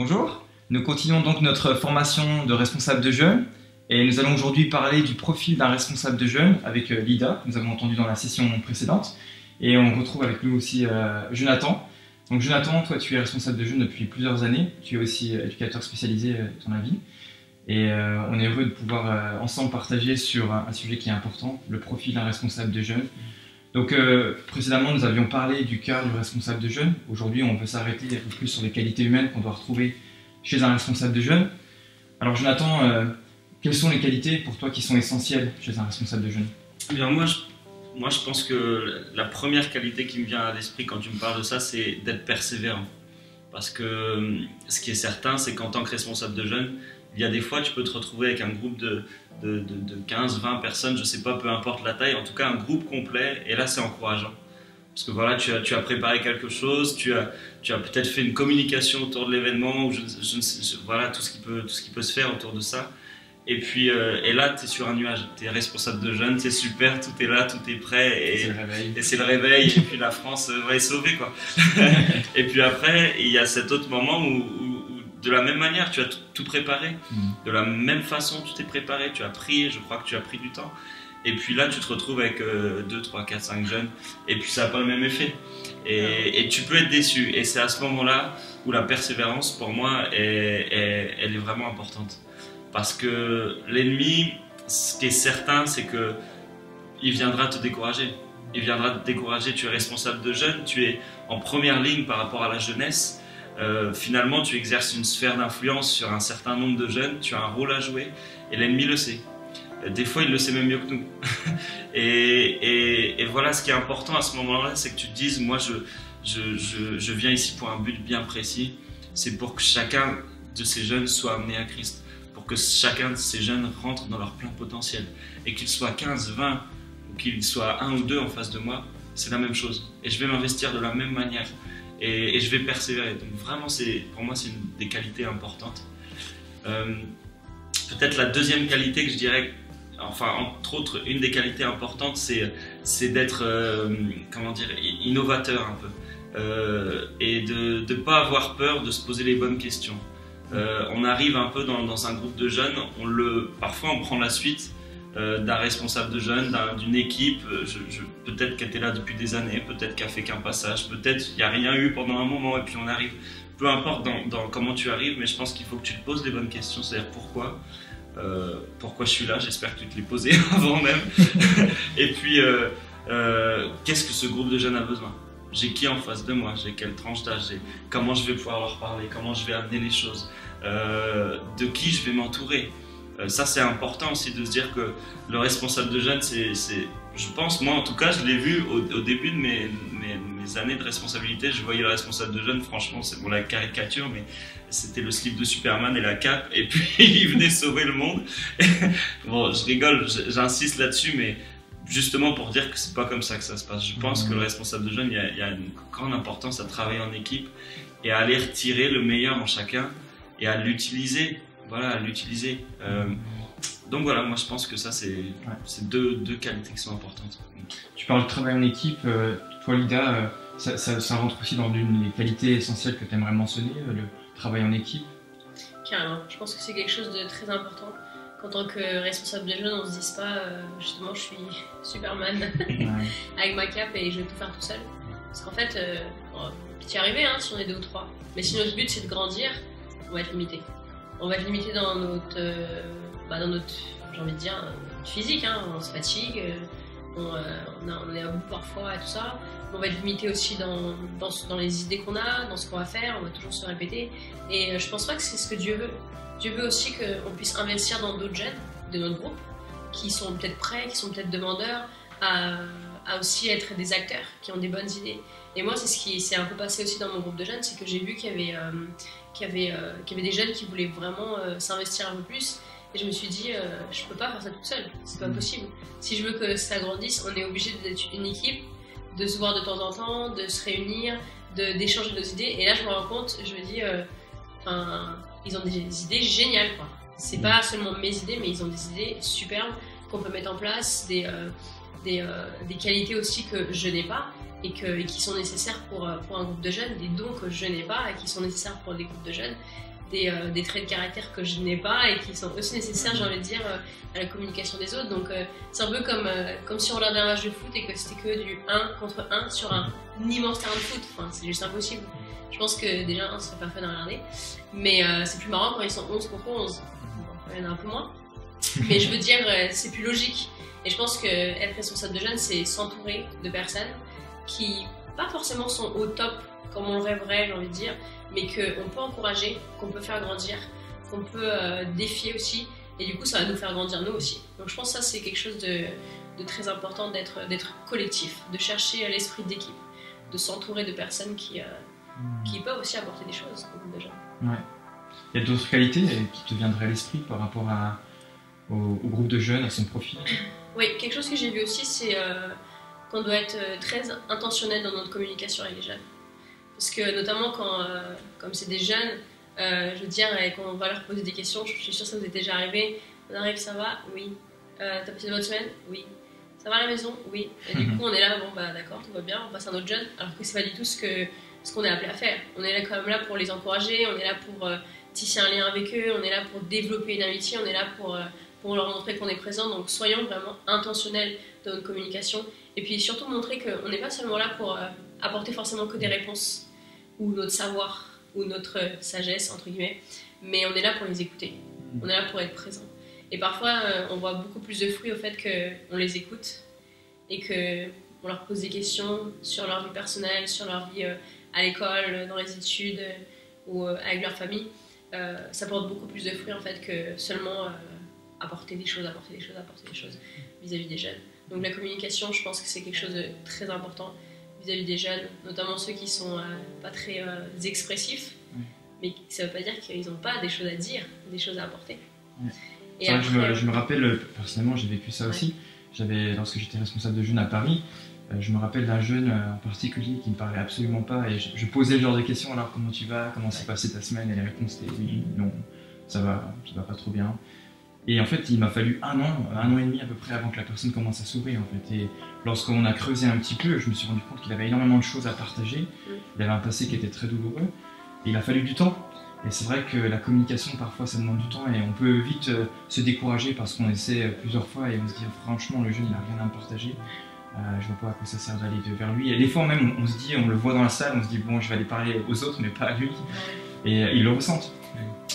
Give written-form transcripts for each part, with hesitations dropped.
Bonjour, nous continuons donc notre formation de responsable de jeunes et nous allons aujourd'hui parler du profil d'un responsable de jeunes avec Lida, que nous avons entendu dans la session précédente, et on retrouve avec nous aussi Jonathan. Donc Jonathan, toi tu es responsable de jeunes depuis plusieurs années, tu es aussi éducateur spécialisé dans la vie et on est heureux de pouvoir ensemble partager sur un sujet qui est important, le profil d'un responsable de jeunes. Donc précédemment nous avions parlé du cœur du responsable de jeunes. Aujourd'hui on veut s'arrêter un peu plus sur les qualités humaines qu'on doit retrouver chez un responsable de jeunes. Alors Jonathan, quelles sont les qualités pour toi qui sont essentielles chez un responsable de jeunes? Eh bien, moi, je pense que la première qualité qui me vient à l'esprit quand tu me parles de ça, c'est d'être persévérant. Parce que ce qui est certain, c'est qu'en tant que responsable de jeunes, il y a des fois, tu peux te retrouver avec un groupe de 15-20 personnes, je ne sais pas, peu importe la taille, en tout cas un groupe complet, et là c'est encourageant. Parce que voilà, tu as préparé quelque chose, tu as peut-être fait une communication autour de l'événement, ou voilà, tout ce qui peut se faire autour de ça. Et puis et là, tu es sur un nuage, tu es responsable de jeunes, c'est super, tout est là, tout est prêt, et c'est le réveil, et puis la France va être sauvée, quoi. Et puis après, il y a cet autre moment où de la même manière, tu as tout préparé, de la même façon, tu t'es préparé, tu as pris, je crois que tu as pris du temps. Et puis là, tu te retrouves avec 2, 3, 4, 5 jeunes, et puis ça n'a pas le même effet. Et tu peux être déçu. Et c'est à ce moment-là où la persévérance, pour moi, elle est vraiment importante. Parce que l'ennemi, ce qui est certain, c'est qu'il viendra te décourager. Il viendra te décourager, tu es responsable de jeunes, tu es en première ligne par rapport à la jeunesse. Finalement, tu exerces une sphère d'influence sur un certain nombre de jeunes, tu as un rôle à jouer, et l'ennemi le sait. Des fois, il le sait même mieux que nous. et voilà, ce qui est important à ce moment-là, c'est que tu te dises, moi, je viens ici pour un but bien précis, c'est pour que chacun de ces jeunes soit amené à Christ, pour que chacun de ces jeunes rentre dans leur plein potentiel, et qu'ils soient 15, 20, ou qu'ils soient 1 ou 2 en face de moi, c'est la même chose. Et je vais m'investir de la même manière. Et je vais persévérer. Donc vraiment, pour moi, c'est une des qualités importantes. Peut-être la deuxième qualité que je dirais, enfin, entre autres, une des qualités importantes, c'est d'être, comment dire, innovateur un peu. Et de ne pas avoir peur de se poser les bonnes questions. On arrive un peu dans un groupe de jeunes, parfois on prend la suite d'un responsable de jeunes, d'une équipe, peut-être qu'elle était là depuis des années, peut-être qu'elle fait qu'un passage, peut-être qu'il n'y a rien eu pendant un moment et puis on arrive, peu importe dans comment tu arrives, mais je pense qu'il faut que tu te poses les bonnes questions, c'est-à-dire pourquoi je suis là, j'espère que tu te les posais avant même, et puis qu'est-ce que ce groupe de jeunes a besoin? J'ai qui en face de moi, j'ai quelle tranche d'âge, comment je vais pouvoir leur parler, comment je vais amener les choses, de qui je vais m'entourer. Ça, c'est important aussi de se dire que le responsable de jeunes, je pense, moi en tout cas, je l'ai vu au début de mes années de responsabilité. Je voyais le responsable de jeunes, franchement, c'est bon, la caricature, mais c'était le slip de Superman et la cape, et puis il venait sauver le monde. Bon, je rigole, j'insiste là-dessus, mais justement pour dire que c'est pas comme ça que ça se passe. Je pense que le responsable de jeunes, il y a une grande importance à travailler en équipe et à aller retirer le meilleur en chacun et à l'utiliser. Voilà, à l'utiliser. Donc voilà, moi je pense que ça c'est deux qualités qui sont importantes. Tu parles de travail en équipe, toi Lida, ça rentre aussi dans l'une des qualités essentielles que tu aimerais mentionner, le travail en équipe? Carrément, je pense que c'est quelque chose de très important. Qu'en tant que responsable de jeunes, on se dise pas justement je suis Superman avec ma cape et je vais tout faire tout seul. Parce qu'en fait, t'y arriver hein, si on est 2 ou 3. Mais si notre but c'est de grandir, on va être limité. On va être limité dans notre, j'ai envie de dire, notre physique, hein. On se fatigue, on est à bout parfois et tout ça. On va être limité aussi dans les idées qu'on a, dans ce qu'on va faire, on va toujours se répéter. Et je pense pas que c'est ce que Dieu veut. Dieu veut aussi qu'on puisse investir dans d'autres jeunes de notre groupe, qui sont peut-être prêts, qui sont peut-être demandeurs, à aussi être des acteurs, qui ont des bonnes idées. Et moi, c'est ce qui s'est un peu passé aussi dans mon groupe de jeunes, c'est que j'ai vu qu'il y avait des jeunes qui voulaient vraiment s'investir un peu plus. Et je me suis dit, je peux pas faire ça toute seule, c'est pas possible. Si je veux que ça grandisse, on est obligé d'être une équipe, de se voir de temps en temps, de se réunir, d'échanger nos idées. Et là, je me rends compte, je me dis, ils ont des idées géniales, quoi. C'est pas seulement mes idées, mais ils ont des idées superbes qu'on peut mettre en place, des qualités aussi que je n'ai pas. Et qui sont nécessaires pour un groupe de jeunes, des dons que je n'ai pas et qui sont nécessaires pour des groupes de jeunes. des traits de caractère que je n'ai pas et qui sont aussi nécessaires, j'ai envie de dire, à la communication des autres. Donc c'est un peu comme si on regardait un match de foot et que c'était que du 1 contre 1 sur un immense terrain de foot. Enfin, c'est juste impossible. Je pense que déjà, ce serait pas fun à regarder. Mais c'est plus marrant quand ils sont 11 contre 11. Bon, il y en a un peu moins. Mais je veux dire, c'est plus logique. Et je pense que être responsable de jeunes, c'est s'entourer de personnes qui, pas forcément sont au top comme on le rêverait, j'ai envie de dire, mais qu'on peut encourager, qu'on peut faire grandir, qu'on peut défier aussi, et du coup ça va nous faire grandir nous aussi. Donc je pense que ça c'est quelque chose de très important, d'être collectif, de chercher l'esprit d'équipe, de s'entourer de personnes qui peuvent aussi apporter des choses au groupe de jeunes. Ouais. Il y a d'autres qualités qui te viendraient à l'esprit par rapport au groupe de jeunes, à son profil? Oui, quelque chose que j'ai vu aussi, c'est qu'on doit être très intentionnel dans notre communication avec les jeunes. Parce que notamment comme c'est des jeunes, je veux dire, et qu'on va leur poser des questions, je suis sûre que ça vous est déjà arrivé. On arrive, ça va? Oui. T'as passé une bonne semaine? Oui. Ça va à la maison? Oui. Et du coup, on est là, bon bah d'accord, tout va bien, on passe à un autre jeune, alors que c'est pas du tout ce qu'on est appelé à faire. On est là quand même là pour les encourager, on est là pour tisser un lien avec eux, on est là pour développer une amitié, on est là pour leur montrer qu'on est présent. Donc soyons vraiment intentionnels dans notre communication. Et puis surtout montrer qu'on n'est pas seulement là pour apporter forcément que des réponses, ou notre savoir, ou notre sagesse, entre guillemets, mais on est là pour les écouter, on est là pour être présent. Et parfois, on voit beaucoup plus de fruits au fait qu'on les écoute, et qu'on leur pose des questions sur leur vie personnelle, sur leur vie à l'école, dans les études, ou avec leur famille. Ça porte beaucoup plus de fruits en fait que seulement apporter des choses vis-à-vis des jeunes. Donc la communication, je pense que c'est quelque chose de très important vis-à-vis des jeunes, notamment ceux qui sont pas très expressifs, mais ça veut pas dire qu'ils n'ont pas des choses à dire, des choses à apporter. Et après, je me rappelle, personnellement j'ai vécu ça aussi, lorsque j'étais responsable de jeunes à Paris, je me rappelle d'un jeune en particulier qui ne parlait absolument pas, et je posais le genre de questions, alors comment tu vas, comment s'est passée ta semaine, et les réponses étaient oui, non, ça va pas trop bien. Et en fait, il m'a fallu un an et demi à peu près avant que la personne commence à s'ouvrir en fait. Et lorsqu'on a creusé un petit peu, je me suis rendu compte qu'il avait énormément de choses à partager. Il avait un passé qui était très douloureux. Et il a fallu du temps. Et c'est vrai que la communication, parfois, ça demande du temps. Et on peut vite se décourager parce qu'on essaie plusieurs fois et on se dit franchement, le jeune, il n'a rien à me partager. Je vois pas à quoi ça sert d'aller vers lui. Et des fois même, on se dit, on le voit dans la salle, on se dit bon, je vais aller parler aux autres, mais pas à lui. Et ils le ressentent.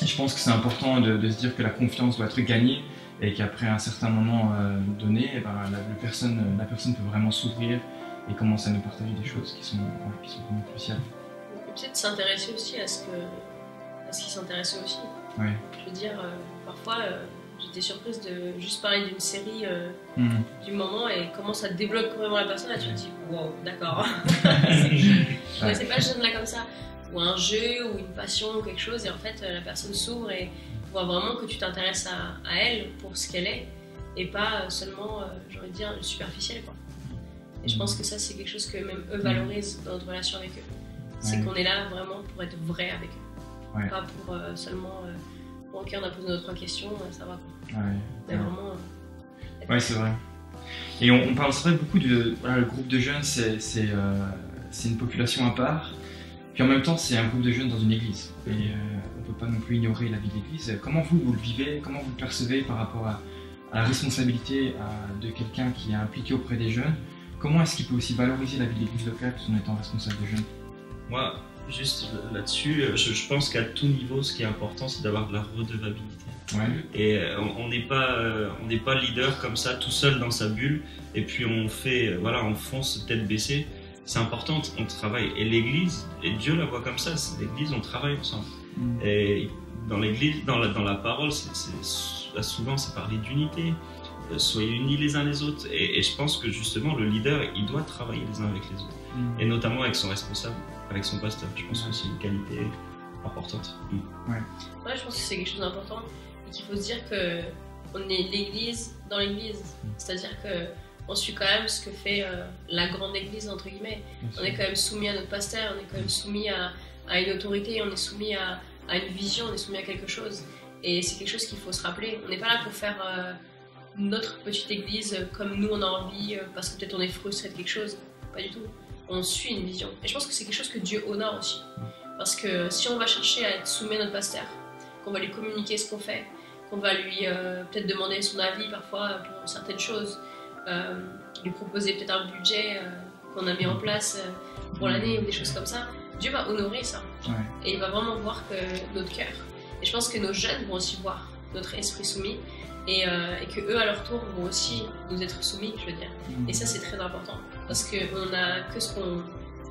Et je pense que c'est important de se dire que la confiance doit être gagnée et qu'après un certain moment donné, la personne peut vraiment s'ouvrir et commencer à nous partager des choses qui sont vraiment cruciales. Peut-être s'intéresser aussi à ce qui s'intéresse aussi. Ouais. Je veux dire, parfois, j'étais surprise de juste parler d'une série du moment et comment ça débloque complètement la personne. Là, tu te dis, wow, d'accord. Je ne connaissais pas le jeune là comme ça. Ou un jeu, ou une passion, ou quelque chose, et en fait la personne s'ouvre et voit vraiment que tu t'intéresses à elle pour ce qu'elle est, et pas seulement, j'ai envie de dire, superficiel, quoi. Et je pense que ça, c'est quelque chose que même eux valorisent dans notre relation avec eux. C'est qu'on est là vraiment pour être vrai avec eux. Pas pour seulement, bon, ok, on a posé nos 3 questions, ça va, quoi. Mais vraiment... Ouais, c'est vrai. Et on parle, c'est vrai, beaucoup le groupe de jeunes, c'est une population à part. Puis en même temps, c'est un groupe de jeunes dans une église. Et on ne peut pas non plus ignorer la vie de l'église. Comment vous le vivez, comment vous le percevez par rapport à la responsabilité de quelqu'un qui est impliqué auprès des jeunes? Comment est-ce qu'il peut aussi valoriser la vie de l'église locale tout en étant responsable des jeunes? Moi, juste là-dessus, je pense qu'à tout niveau, ce qui est important, c'est d'avoir de la redevabilité. Et on n'est pas leader comme ça, tout seul dans sa bulle, et puis on fonce tête baissée. C'est important, on travaille. Et l'Église, et Dieu la voit comme ça, l'Église, on travaille ensemble. Et dans l'Église, dans la parole, souvent c'est parler d'unité, soyez unis les uns les autres. Et je pense que justement, le leader, il doit travailler les uns avec les autres. Et notamment avec son responsable, avec son pasteur. Je pense que c'est une qualité importante. Ouais, je pense que c'est quelque chose d'important et qu'il faut se dire qu'on est l'Église dans l'Église. C'est-à-dire que on suit quand même ce que fait la grande église, entre guillemets. On est quand même soumis à notre pasteur, on est quand même soumis à une autorité, on est soumis à une vision, on est soumis à quelque chose. Et c'est quelque chose qu'il faut se rappeler. On n'est pas là pour faire notre petite église comme nous on a envie, parce que peut-être on est frustré de quelque chose. Pas du tout. On suit une vision. Et je pense que c'est quelque chose que Dieu honore aussi. Parce que si on va chercher à être soumis à notre pasteur, qu'on va lui communiquer ce qu'on fait, qu'on va lui peut-être demander son avis parfois pour certaines choses, lui proposer peut-être un budget qu'on a mis en place pour l'année ou des choses comme ça. Dieu va honorer ça. Ouais. Et il va vraiment voir que notre cœur. Et je pense que nos jeunes vont aussi voir notre esprit soumis et que eux à leur tour vont aussi nous être soumis, je veux dire. Et ça c'est très important parce qu'on a que ce qu'on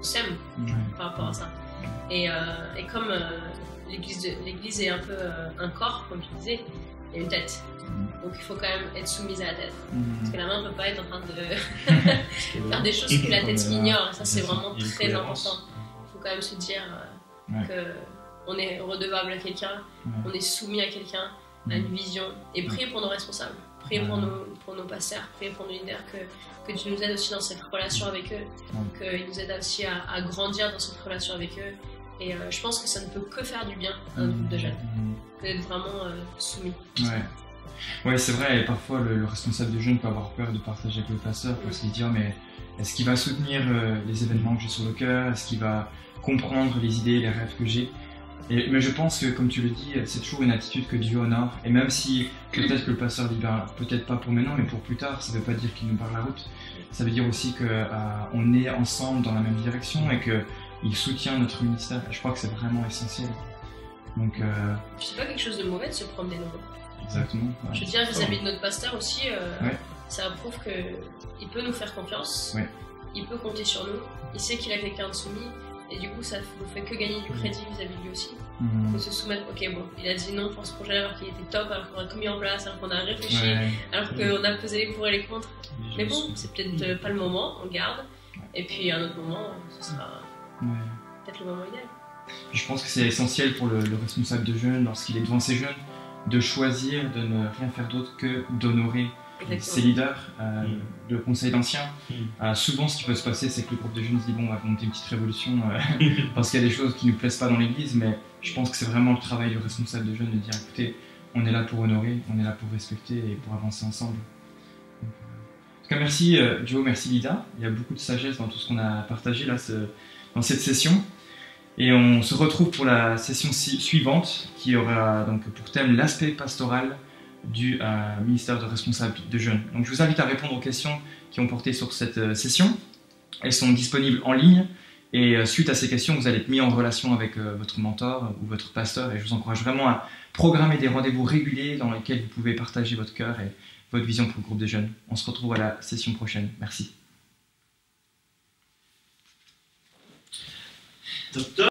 sème par rapport à ça. Et comme l'église est un peu un corps, comme tu disais, il y a une tête. Donc il faut quand même être soumise à la tête. Parce que la main ne peut pas être en train de faire des choses que la tête ignore. Et ça c'est vraiment très important. Il faut quand même se dire qu'on est redevable à quelqu'un, on est soumis à quelqu'un, à une vision. Et prier pour nos responsables, prier pour nos pasteurs, prier pour nos leaders, que Dieu nous aide aussi dans cette relation avec eux, qu'il nous aide aussi à grandir dans cette relation avec eux. Et je pense que ça ne peut que faire du bien à un groupe de jeunes, d'être vraiment soumis. Ouais, c'est vrai, et parfois le responsable de jeunes peut avoir peur de partager avec le pasteur, peut se dire mais est-ce qu'il va soutenir les événements que j'ai sur le cœur, est-ce qu'il va comprendre les idées, les rêves que j'ai. Mais je pense que, comme tu le dis, c'est toujours une attitude que Dieu honore, et même si peut-être que le pasteur dit ben, peut-être pas pour maintenant, mais pour plus tard, ça ne veut pas dire qu'il nous barre la route, ça veut dire aussi qu'on est ensemble dans la même direction et qu'il soutient notre ministère, et je crois que c'est vraiment essentiel. Donc, c'est pas quelque chose de mauvais de se promener dans l'eau. Exactement. Ouais. Je veux dire, vis-à-vis de notre pasteur aussi, ça prouve qu'il peut nous faire confiance, il peut compter sur nous, il sait qu'il a quelqu'un de soumis, et du coup ça ne fait que gagner du crédit vis-à-vis de lui aussi. Il faut se soumettre, ok bon, il a dit non pour ce projet alors qu'il était top, alors qu'on a tout mis en place, alors qu'on a réfléchi, alors qu'on a pesé les pour et les contre. Mais bon, c'est peut-être pas le moment, on garde, et puis à un autre moment, ce sera peut-être le moment idéal. Je pense que c'est essentiel pour le responsable de jeunes, lorsqu'il est devant ses jeunes, de choisir de ne rien faire d'autre que d'honorer ses leaders, le conseil d'anciens. Souvent, ce qui peut se passer, c'est que le groupe de jeunes se dit bon, on va monter une petite révolution parce qu'il y a des choses qui ne nous plaisent pas dans l'église, mais je pense que c'est vraiment le travail du responsable de jeunes de dire écoutez, on est là pour honorer, on est là pour respecter et pour avancer ensemble. Donc, en tout cas, merci Joe, merci Lida. Il y a beaucoup de sagesse dans tout ce qu'on a partagé là, dans cette session. Et on se retrouve pour la session suivante qui aura donc pour thème l'aspect pastoral du ministère de responsable de jeunes. Donc je vous invite à répondre aux questions qui ont porté sur cette session. Elles sont disponibles en ligne et suite à ces questions, vous allez être mis en relation avec votre mentor ou votre pasteur et je vous encourage vraiment à programmer des rendez-vous réguliers dans lesquels vous pouvez partager votre cœur et votre vision pour le groupe des jeunes. On se retrouve à la session prochaine. Merci. Docteur